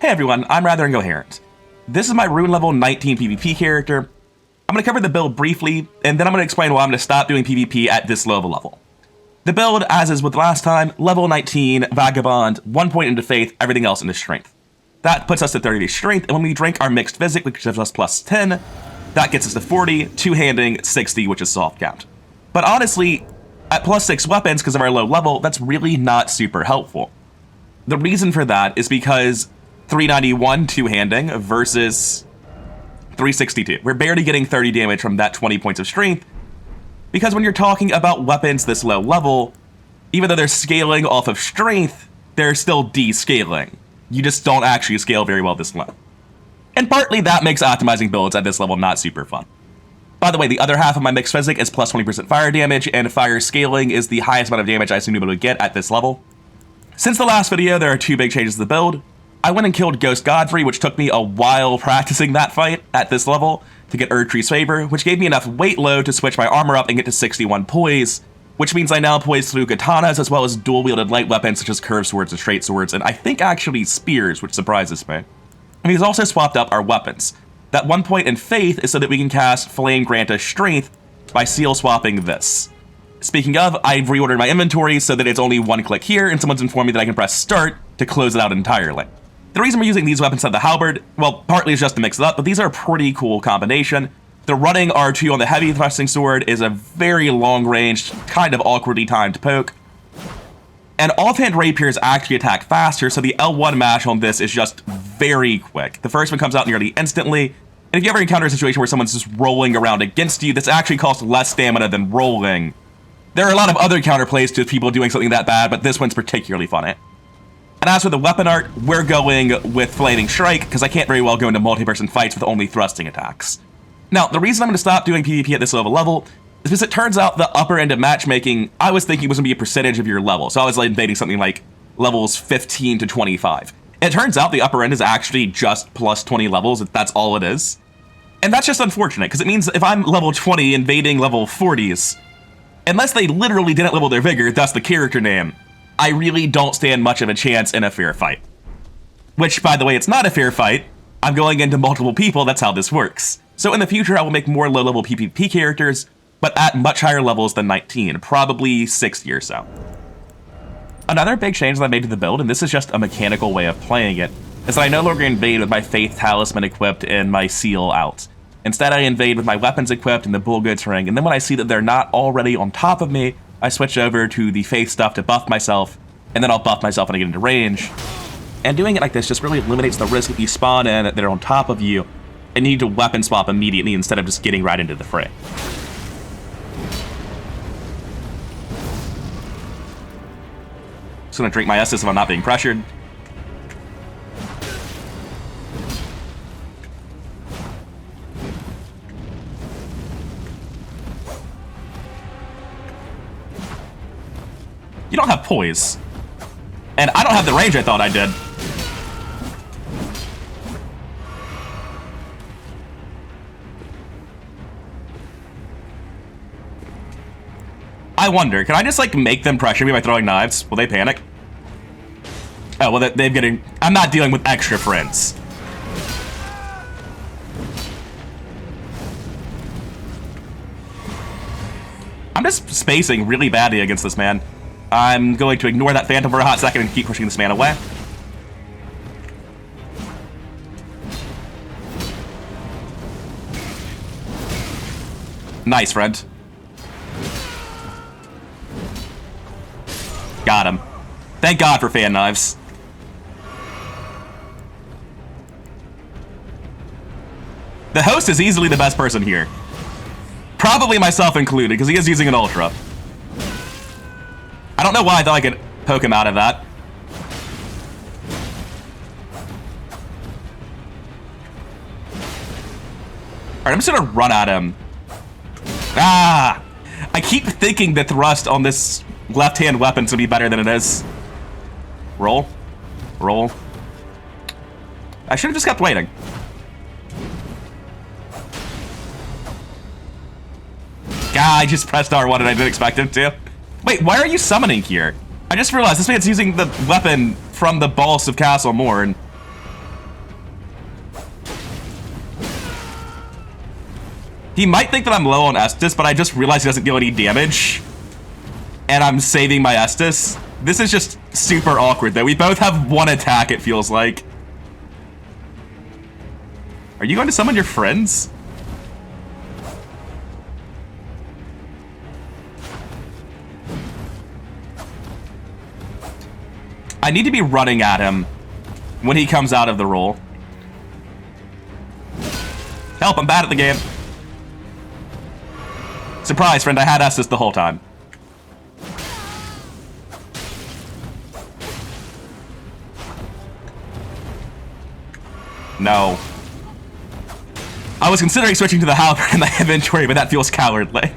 Hey everyone, I'm rather incoherent. This is my rune level 19 PvP character. I'm going to cover the build briefly, and then I'm going to explain why I'm going to stop doing PvP at this low of a level. The build, as is with last time, level 19, Vagabond, 1 point into Faith, everything else into Strength. That puts us to 30 Strength, and when we drink our mixed physic, which gives us plus 10, that gets us to 40, two-handing, 60, which is soft count. But honestly, at plus 6 weapons, because of our low level, that's really not super helpful. The reason for that is because 391 two-handing versus 362. We're barely getting 30 damage from that 20 points of strength, because when you're talking about weapons this low level, even though they're scaling off of strength, they're still descaling. You just don't actually scale very well this low. And partly that makes optimizing builds at this level not super fun. By the way, the other half of my mixed physic is plus 20% fire damage, and fire scaling is the highest amount of damage I seem to be able to get at this level. Since the last video, there are 2 big changes to the build. I went and killed Ghost Godfrey, which took me a while practicing that fight at this level to get Erdtree's favor, which gave me enough weight load to switch my armor up and get to 61 poise, which means I now poise through katanas as well as dual-wielded light weapons such as curved swords and straight swords, and I think actually spears, which surprises me. And he's also swapped up our weapons. That 1 point in Faith is so that we can cast Flame Grant us Strength by seal swapping this. Speaking of, I've reordered my inventory so that it's only 1 click here, and someone's informed me that I can press Start to close it out entirely. The reason we're using these weapons instead of the halberd, well, partly is just to mix it up, but these are a pretty cool combination. The running R2 on the heavy thrusting sword is a very long-range, kind of awkwardly timed poke. And offhand rapiers actually attack faster, so the L1 mash on this is just very quick. The first one comes out nearly instantly, and if you ever encounter a situation where someone's just rolling around against you, this actually costs less stamina than rolling. There are a lot of other counterplays to people doing something that bad, but this one's particularly funny. And as for the weapon art, we're going with Flaming Strike, because I can't very well go into multi-person fights with only thrusting attacks. Now, the reason I'm going to stop doing PvP at this level is because it turns out the upper end of matchmaking, I was thinking was going to be a percentage of your level. So I was like invading something like levels 15 to 25. It turns out the upper end is actually just plus 20 levels, that's all it is. And that's just unfortunate, because it means if I'm level 20 invading level 40s, unless they literally didn't level their vigor, that's the character name, I really don't stand much of a chance in a fair fight. Which, by the way, it's not a fair fight. I'm going into multiple people, that's how this works. So in the future, I will make more low-level PvP characters, but at much higher levels than 19, probably 60 or so. Another big change that I made to the build, and this is just a mechanical way of playing it, is that I no longer invade with my Faith Talisman equipped and my Seal out. Instead, I invade with my weapons equipped and the Bull Goods ring, and then when I see that they're not already on top of me, I switch over to the Faith stuff to buff myself, and then I'll buff myself when I get into range. And doing it like this just really eliminates the risk if you spawn in that they're on top of you, and you need to weapon swap immediately instead of just getting right into the fray. Just gonna drink my Estus if I'm not being pressured. You don't have poise. And I don't have the range I thought I did. I wonder, can I just like make them pressure me by throwing knives? Will they panic? Oh, well, they're getting... I'm not dealing with extra friends. I'm just spacing really badly against this man. I'm going to ignore that Phantom for a hot second and keep pushing this man away. Nice, friend. Got him. Thank God for fan knives. The host is easily the best person here. Probably myself included, because he is using an Ultra. I don't know why I thought I could poke him out of that. Alright, I'm just gonna run at him. Ah! I keep thinking the thrust on this left-hand weapon's gonna be better than it is. Roll. Roll. I should have just kept waiting. God, I just pressed R1 and I didn't expect him to. Wait, why are you summoning here? I just realized this man's using the weapon from the Balls of Castle Morn. He might think that I'm low on Estus, but I just realized he doesn't deal any damage. And I'm saving my Estus. This is just super awkward, though. We both have one attack, it feels like. Are you going to summon your friends? I need to be running at him when he comes out of the roll. Help, I'm bad at the game. Surprise, friend, I had Estus the whole time. No. I was considering switching to the halberd in my inventory, but that feels cowardly.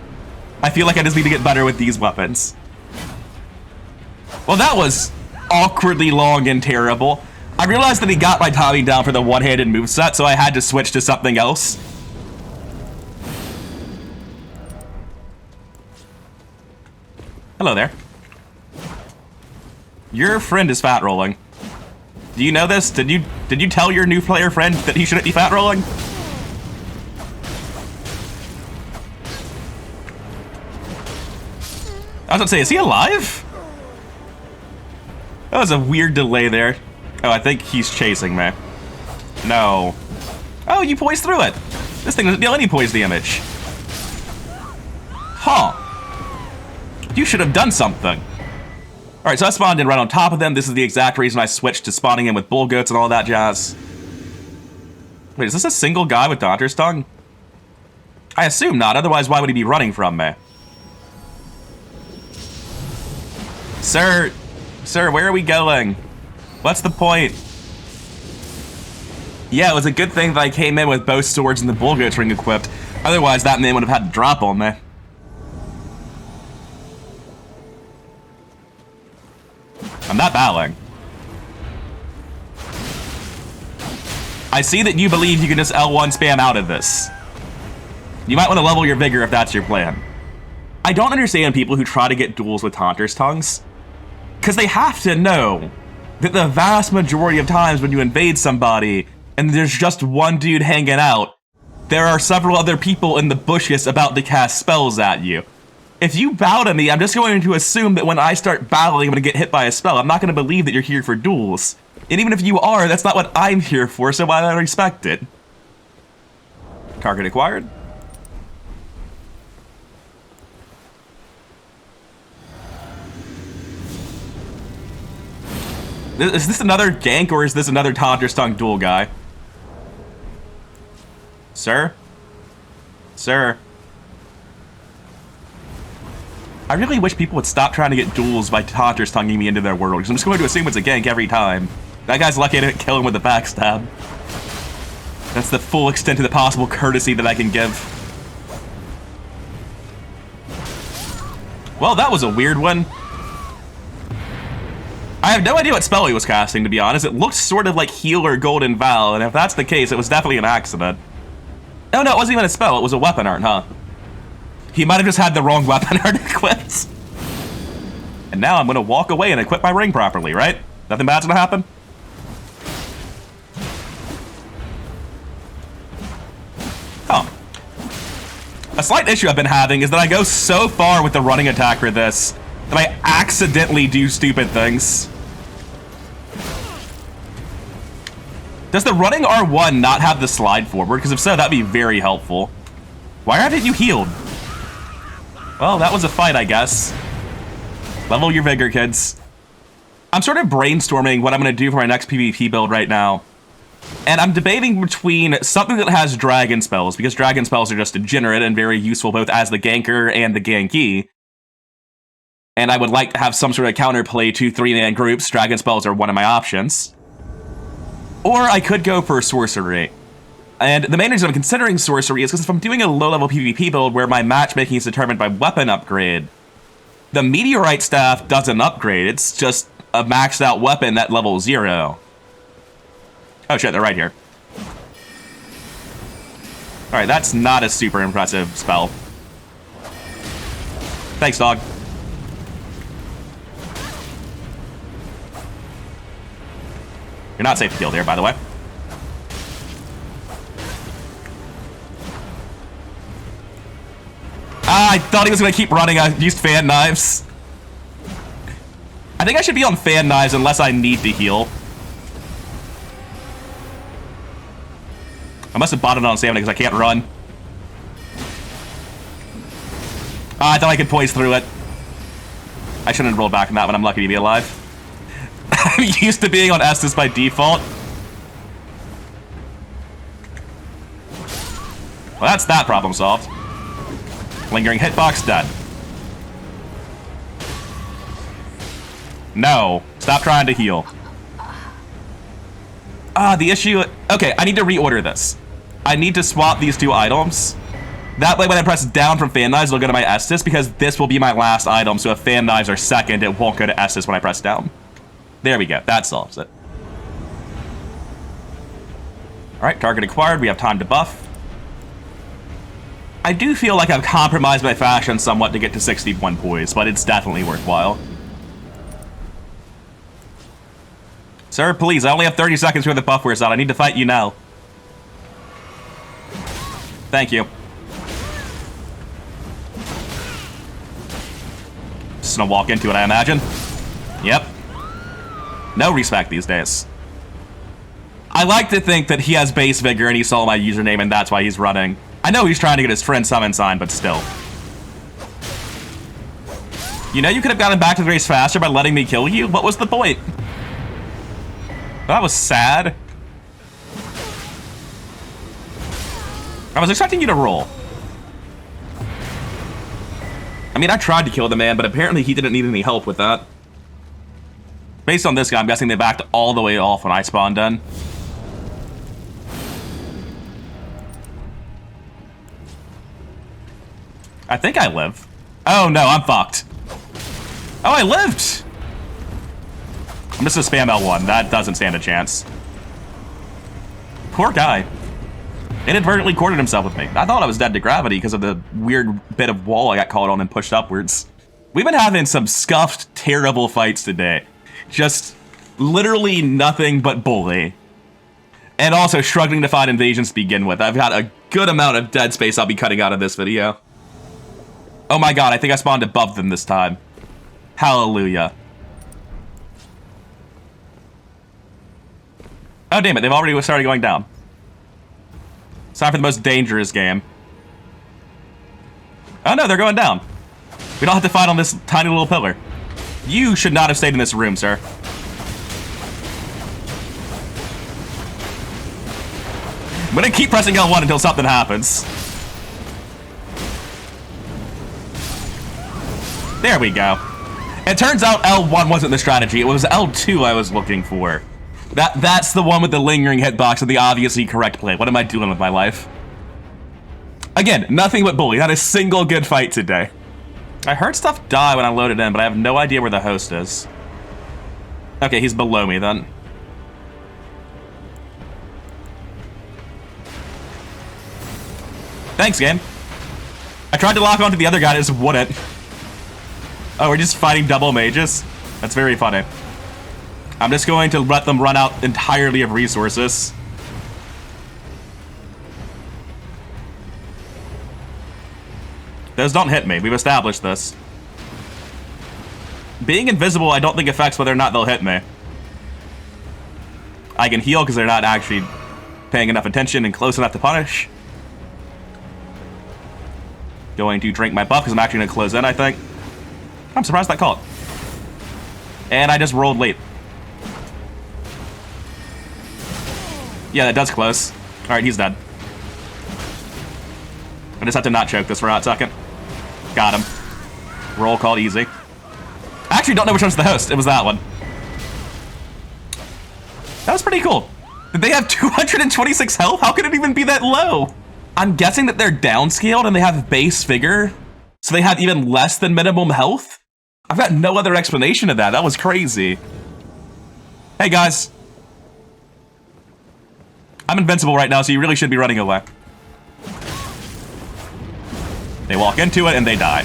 I feel like I just need to get better with these weapons. Well, that was awkwardly long and terrible. I realized that he got my timing down for the one-handed moveset, so I had to switch to something else. Hello there. Your friend is fat rolling. Do you know this? Did you tell your new player friend that he shouldn't be fat rolling? I was gonna say, is he alive? That was a weird delay there. Oh, I think he's chasing me. No. Oh, you poised through it. This thing doesn't deal any poise damage. Huh. You should have done something. Alright, so I spawned in right on top of them. This is the exact reason I switched to spawning in with bull goats and all that jazz. Wait, is this a single guy with Daunter's Tongue? I assume not, otherwise why would he be running from me? Sir, where are we going? What's the point? Yeah, it was a good thing that I came in with both swords and the bull goats ring equipped. Otherwise, that man would have had to drop on me. I'm not bowing. I see that you believe you can just L1 spam out of this. You might want to level your vigor if that's your plan. I don't understand people who try to get duels with Haunter's Tongues, because they have to know that the vast majority of times when you invade somebody and there's just one dude hanging out, there are several other people in the bushes about to cast spells at you. If you bow to me, I'm just going to assume that when I start battling, I'm going to get hit by a spell. I'm not going to believe that you're here for duels. And even if you are, that's not what I'm here for, so why do I respect it? Target acquired. Is this another gank, or is this another Daunter's Tongue duel guy? Sir? Sir? I really wish people would stop trying to get duels by Daunter's Tonguing me into their world, because I'm just going to assume it's a gank every time. That guy's lucky I didn't kill him with a backstab. That's the full extent of the possible courtesy that I can give. Well, that was a weird one. I have no idea what spell he was casting, to be honest. It looked sort of like Heal or Golden Vow, and if that's the case, it was definitely an accident. Oh no, it wasn't even a spell, it was a weapon art, huh? He might have just had the wrong weapon art equipped. And now I'm gonna walk away and equip my ring properly, right? Nothing bad's gonna happen? Huh. A slight issue I've been having is that I go so far with the running attack for this that I accidentally do stupid things. Does the running R1 not have the slide forward? Because if so, that'd be very helpful. Why haven't you healed? Well, that was a fight, I guess. Level your vigor, kids. I'm sort of brainstorming what I'm going to do for my next PvP build right now. And I'm debating between something that has dragon spells, because dragon spells are just degenerate and very useful both as the ganker and the gankee. And I would like to have some sort of counterplay to 3-man groups. Dragon spells are one of my options. Or I could go for sorcery. And the main reason I'm considering sorcery is because if I'm doing a low-level PvP build where my matchmaking is determined by weapon upgrade, the meteorite staff doesn't upgrade. It's just a maxed out weapon at level 0. Oh shit, they're right here. Alright, that's not a super impressive spell. Thanks, dog. You're not safe to kill there, by the way. Ah, I thought he was gonna keep running. I used fan knives. I think I should be on fan knives unless I need to heal. I must have bought it on stamina because I can't run. Ah, I thought I could poise through it. I shouldn't have rolled back on that one. I'm lucky to be alive. I'm used to being on Estus by default. Well, that's that problem solved. Lingering hitbox, dead. No. Stop trying to heal. Ah, the issue... Okay, I need to reorder this. I need to swap these two items. That way, when I press down from fan knives, it'll go to my Estus, because this will be my last item, so if fan knives are second, it won't go to Estus when I press down. There we go. That solves it. Alright, target acquired. We have time to buff. I do feel like I've compromised my fashion somewhat to get to 61 poise, but it's definitely worthwhile. Sir, please, I only have 30 seconds before the buff wears out. I need to fight you now. Thank you. Just gonna walk into it, I imagine. Yep. No respect these days. I like to think that he has base vigor and he saw my username and that's why he's running. I know he's trying to get his friend summon sign, but still. You know you could have gotten back to the race faster by letting me kill you? What was the point? That was sad. I was expecting you to roll. I mean, I tried to kill the man, but apparently he didn't need any help with that. Based on this guy, I'm guessing they backed all the way off when I spawned in. I think I live. Oh no, I'm fucked. Oh, I lived! I'm just gonna spam L1. That doesn't stand a chance. Poor guy. Inadvertently corded himself with me. I thought I was dead to gravity because of the weird bit of wall I got caught on and pushed upwards. We've been having some scuffed, terrible fights today. Just literally nothing but bully. And also struggling to find invasions to begin with. I've got a good amount of dead space I'll be cutting out of this video. Oh my god, I think I spawned above them this time. Hallelujah. Oh damn it, they've already started going down. It's time for the most dangerous game. Oh no, they're going down. We don't have to fight on this tiny little pillar. You should not have stayed in this room, sir. I'm gonna keep pressing L1 until something happens. There we go. It turns out L1 wasn't the strategy. It was L2 I was looking for. That's the one with the lingering hitbox and the obviously correct play. What am I doing with my life? Again, nothing but bully. Not a single good fight today. I heard stuff die when I loaded in, but I have no idea where the host is. Okay, he's below me then. Thanks, game. I tried to lock onto the other guy, it just wouldn't. Oh, we're just fighting double mages? That's very funny. I'm just going to let them run out entirely of resources. Those don't hit me. We've established this. Being invisible, I don't think affects whether or not they'll hit me. I can heal because they're not actually paying enough attention and close enough to punish. Going to drink my buff because I'm actually going to close in, I think. I'm surprised that caught. And I just rolled late. Yeah, that does close. Alright, he's dead. I just have to not choke this for a hot second. Got him. Roll call easy. I actually don't know which one's the host. It was that one. That was pretty cool. Did they have 226 health? How could it even be that low? I'm guessing that they're downscaled and they have base vigor, so they have even less than minimum health? I've got no other explanation of that. That was crazy. Hey, guys. I'm invincible right now, so you really should be running away. They walk into it and they die.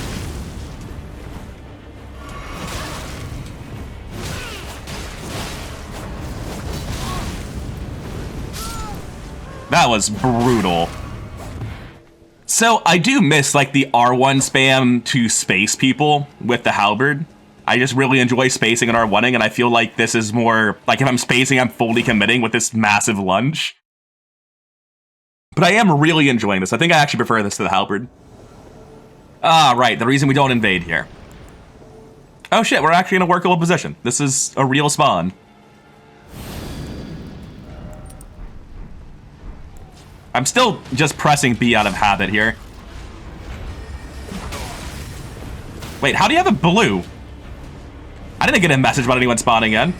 That was brutal. So I do miss like the R1 spam to space people with the halberd. I just really enjoy spacing and R1ing, and I feel like this is more like if I'm spacing, I'm fully committing with this massive lunge. But I am really enjoying this. I think I actually prefer this to the halberd. Ah, right, the reason we don't invade here. Oh shit, we're actually in a workable position. This is a real spawn. I'm still just pressing B out of habit here. Wait, how do you have a blue? I didn't get a message about anyone spawning in.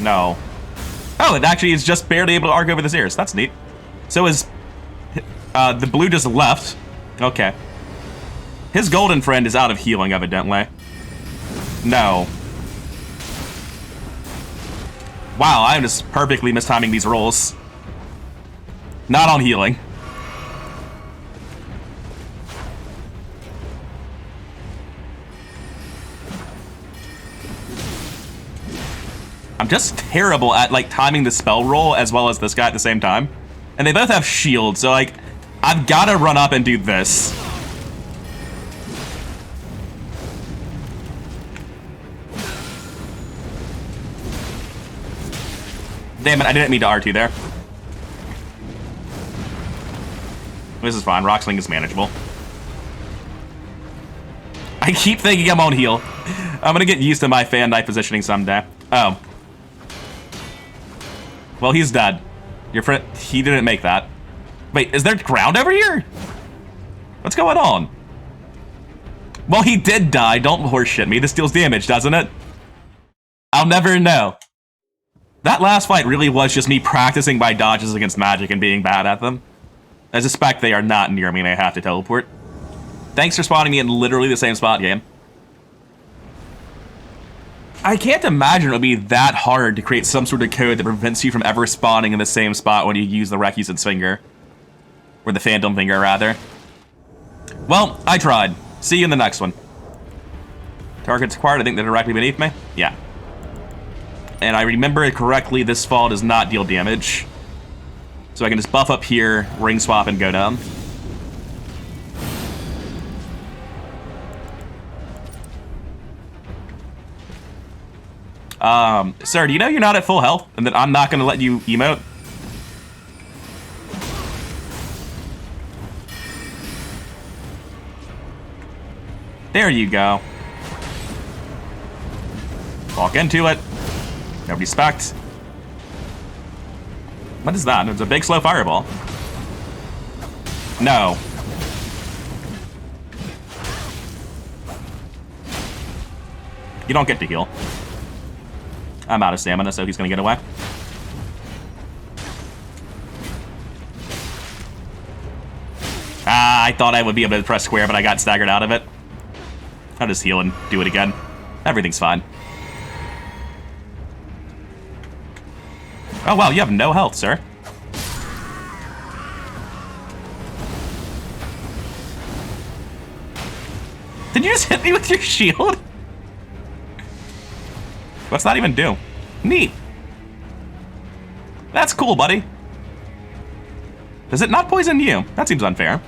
No. Oh, it actually is just barely able to arc over the ears. That's neat. So is the blue just left. Okay. His golden friend is out of healing, evidently. No. Wow, I'm just perfectly mistiming these rolls. Not on healing. I'm just terrible at like timing the spell roll as well as this guy at the same time. And they both have shields, so like I've gotta run up and do this. Damn it, I didn't mean to R2 there. This is fine. Rocksling is manageable. I keep thinking I'm on heal. I'm gonna get used to my fan knife positioning someday. Oh. Well, he's dead. Your friend, he didn't make that. Wait, is there ground over here? What's going on? Well, he did die. Don't horseshit me. This deals damage, doesn't it? I'll never know. That last fight really was just me practicing my dodges against magic and being bad at them. I suspect they are not near me and I have to teleport. Thanks for spawning me in literally the same spot, game. I can't imagine it would be that hard to create some sort of code that prevents you from ever spawning in the same spot when you use the Recusant's finger. Or the Phantom finger, rather. Well, I tried. See you in the next one. Targets acquired, I think they're directly beneath me. Yeah. And I remember it correctly, this fall does not deal damage. So I can just buff up here, ring swap, and go down. Sir, do you know you're not at full health? And that I'm not gonna let you emote? There you go. Walk into it. No respect. What is that? It's a big slow fireball. No. You don't get to heal. I'm out of stamina, so he's gonna get away. Ah, I thought I would be able to press square, but I got staggered out of it. I'll just heal and do it again. Everything's fine. Oh wow, you have no health, sir. Did you just hit me with your shield? What's that even do? Neat. That's cool, buddy. Does it not poison you? That seems unfair.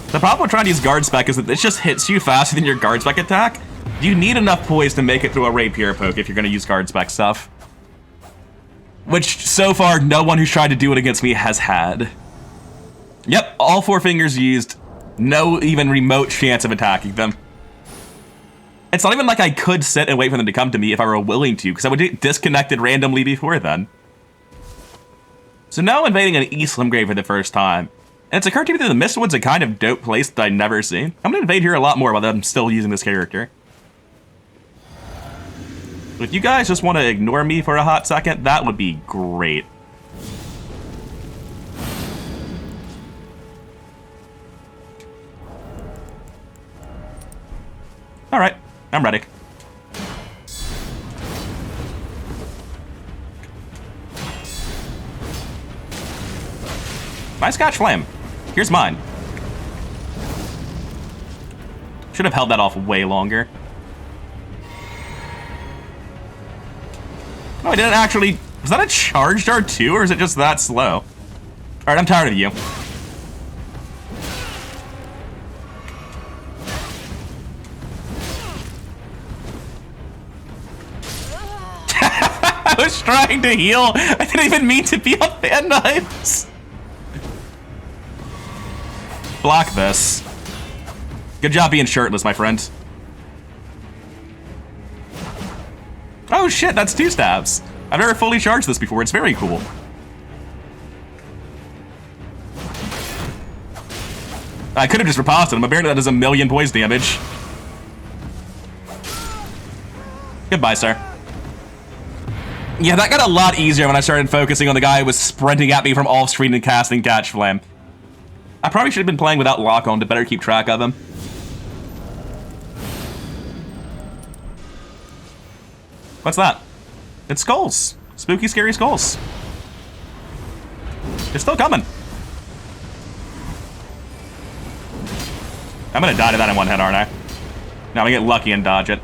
The problem with trying to use guard spec is that this just hits you faster than your guard spec attack. You need enough poise to make it through a rapier poke if you're gonna use guard spec stuff. Which, so far, no one who's tried to do it against me has had. Yep, all 4 fingers used. No even remote chance of attacking them. It's not even like I could sit and wait for them to come to me if I were willing to, because I would get disconnected randomly before then. So now I'm invading an East Limgrave for the first time. And it's occurred to me that the Mistwood's a kind of dope place that I'd never seen. I'm gonna invade here a lot more while I'm still using this character. If you guys just want to ignore me for a hot second, that would be great. Alright, I'm ready. Nice catch, Flame. Here's mine. Should have held that off way longer. No, I didn't actually... Was that a charged R2, or is it just that slow? Alright, I'm tired of you. I was trying to heal. I didn't even mean to be on fan knives. Block this. Good job being shirtless, my friend. Oh shit, that's 2 stabs. I've never fully charged this before. It's very cool. I could have just riposted him. Apparently that does 1,000,000 poise damage. Goodbye, sir. Yeah, that got a lot easier when I started focusing on the guy who was sprinting at me from off-screen and casting Catch Flame. I probably should have been playing without lock on to better keep track of him. What's that? It's skulls. Spooky, scary skulls. They're still coming. I'm gonna die to that in one hit, aren't I? Now I get lucky and dodge it.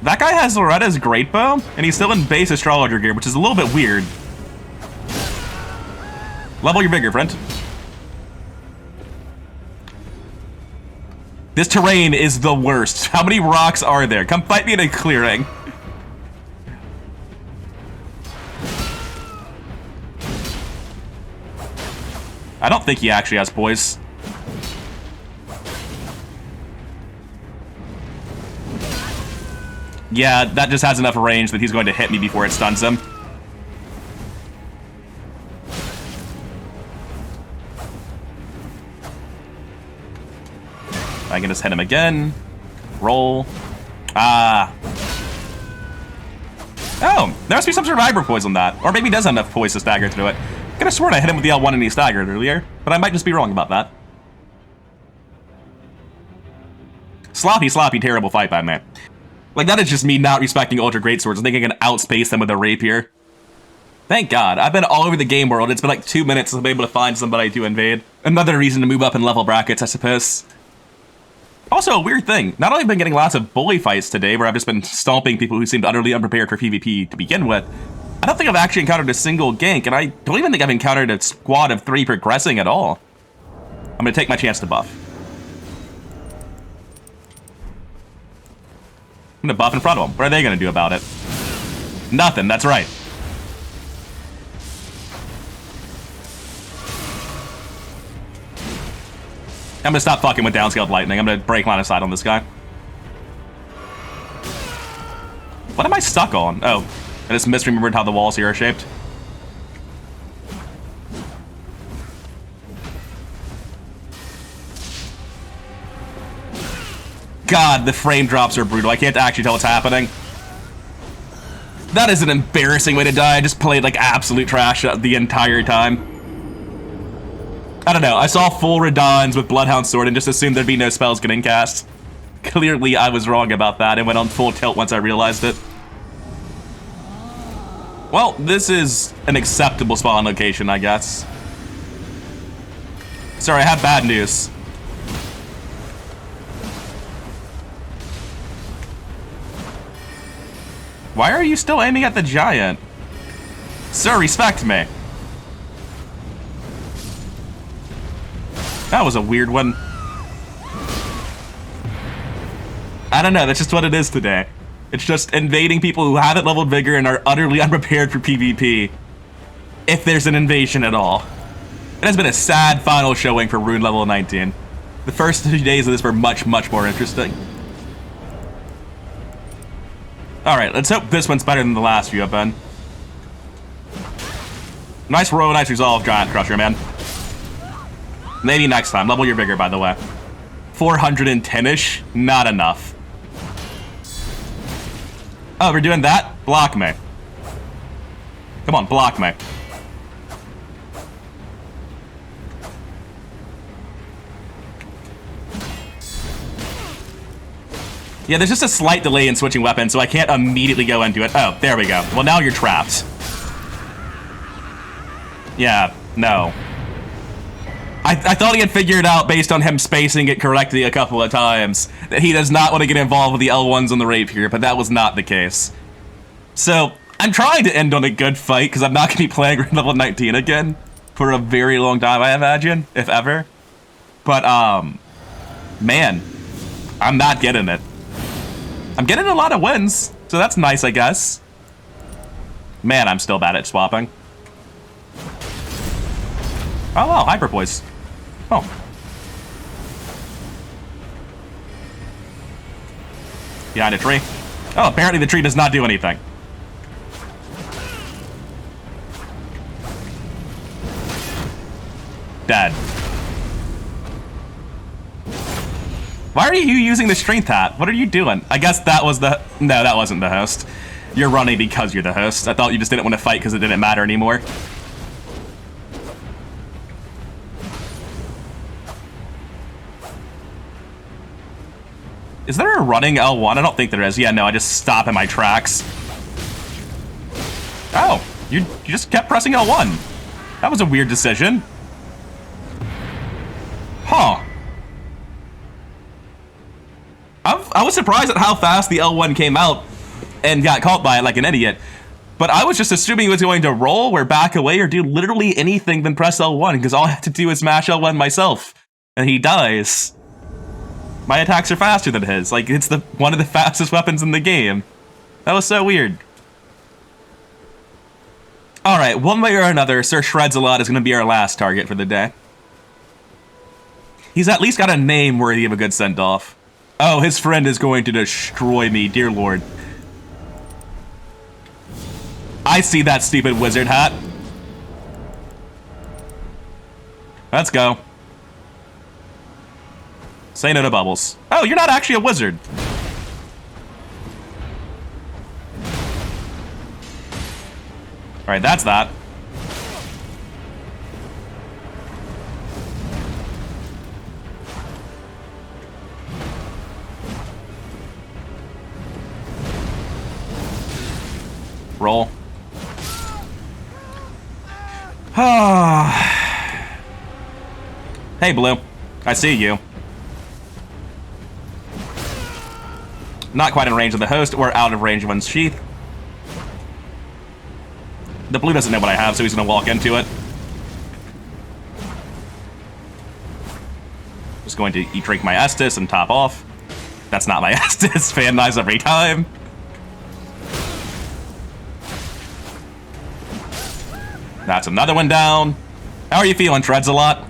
That guy has Loretta's Great Bow, and he's still in base astrologer gear, which is a little bit weird. Level your vigor, friend. This terrain is the worst. How many rocks are there? Come fight me in a clearing. I don't think he actually has poise. Yeah, that just has enough range that he's going to hit me before it stuns him. I can just hit him again. Roll. Ah. Oh, there must be some survivor poise on that. Or maybe he does have enough poise to stagger through it. I could have sworn I hit him with the L1 and he staggered earlier, but I might just be wrong about that. Sloppy, sloppy, terrible fight by me. Like, that is just me not respecting Ultra Greatswords and thinking I can outspace them with a rapier. Thank God. I've been all over the game world. It's been like 2 minutes since I've been able to find somebody to invade. Another reason to move up in level brackets, I suppose. Also, a weird thing. Not only have I been getting lots of bully fights today, where I've just been stomping people who seemed utterly unprepared for PvP to begin with, I don't think I've actually encountered a single gank, and I don't even think I've encountered a squad of 3 progressing at all. I'm gonna take my chance to buff. I'm gonna buff in front of them. What are they gonna do about it? Nothing, that's right. I'm gonna stop fucking with downscaled lightning. I'm gonna break line of sight on this guy. What am I stuck on? Oh, I just misremembered how the walls here are shaped. God, the frame drops are brutal. I can't actually tell what's happening. That is an embarrassing way to die. I just played like absolute trash the entire time. I don't know, I saw full Radons with Bloodhound Sword and just assumed there'd be no spells getting cast. Clearly I was wrong about that and went on full tilt once I realized it. Well, this is an acceptable spawn location, I guess. Sorry, I have bad news. Why are you still aiming at the giant? Sir, respect me. That was a weird one. I don't know, that's just what it is today. It's just invading people who haven't leveled Vigor and are utterly unprepared for PvP. If there's an invasion at all. It has been a sad final showing for Rune level 19. The first 2 days of this were much, much more interesting. Alright, let's hope this one's better than the last few I've been. Nice roll, nice resolve, Giant Crusher, man. Maybe next time. Level your Vigor, by the way. 410-ish? Not enough. Oh, we're doing that? Block me. Come on, block me. Yeah, there's just a slight delay in switching weapons, so I can't immediately go into it. Oh, there we go. Well, now you're trapped. Yeah, no. I thought he had figured out, based on him spacing it correctly a couple of times, that he does not want to get involved with the L1s on the rapier, but that was not the case. So, I'm trying to end on a good fight, because I'm not going to be playing level 19 again. for a very long time, I imagine, if ever. But, man, I'm not getting it. I'm getting a lot of wins, so that's nice, I guess. Man, I'm still bad at swapping. Oh, wow, Hyper Voice. Oh. Behind a tree. Oh, apparently the tree does not do anything. Dead. Why are you using the strength hat? What are you doing? I guess that was the... No, that wasn't the host. You're running because you're the host. I thought you just didn't want to fight because it didn't matter anymore. Is there a running L1? I don't think there is. Yeah, no, I just stop in my tracks. Oh, you just kept pressing L1. That was a weird decision. Huh. I was surprised at how fast the L1 came out and got caught by it like an idiot. But I was just assuming he was going to roll or back away or do literally anything than press L1 because all I have to do is mash L1 myself. And he dies. My attacks are faster than his. Like, it's one of the fastest weapons in the game. That was so weird. Alright, one way or another, Sir Shreds-a-Lot is going to be our last target for the day. He's at least got a name worthy of a good send-off. Oh, his friend is going to destroy me, dear lord. I see that stupid wizard hat. Let's go. Say no to bubbles. Oh, you're not actually a wizard. Alright, that's that. Roll. Hey, Blue. I see you. Not quite in range of the host or out of range of one's sheath. The blue doesn't know what I have, so he's going to walk into it. Just going to drink my Estus and top off. That's not my Estus. Fan knives every time. That's another one down. How are you feeling, Shreds-a-Lot?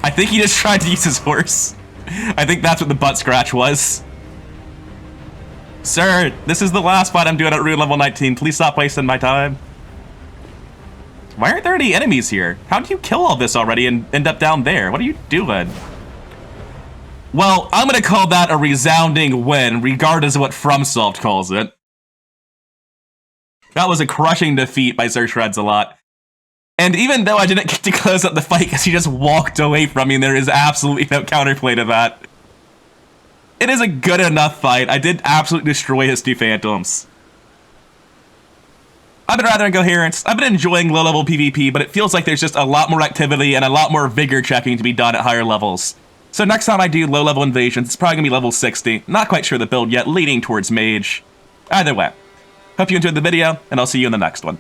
I think he just tried to use his horse. I think that's what the butt scratch was. Sir, this is the last fight I'm doing at Rune level 19. Please stop wasting my time. Why aren't there any enemies here? How did you kill all this already and end up down there? What are you doing? Well, I'm gonna call that a resounding win, regardless of what FromSoft calls it. That was a crushing defeat by Sir Shreds-a-Lot. And even though I didn't get to close up the fight because he just walked away from me, there is absolutely no counterplay to that. It is a good enough fight. I did absolutely destroy his two phantoms. I've been rather incoherent. I've been enjoying low-level PvP, but it feels like there's just a lot more activity and a lot more vigor checking to be done at higher levels. So next time I do low-level invasions, it's probably going to be level 60. Not quite sure the build yet, leaning towards mage. Either way. Hope you enjoyed the video, and I'll see you in the next one.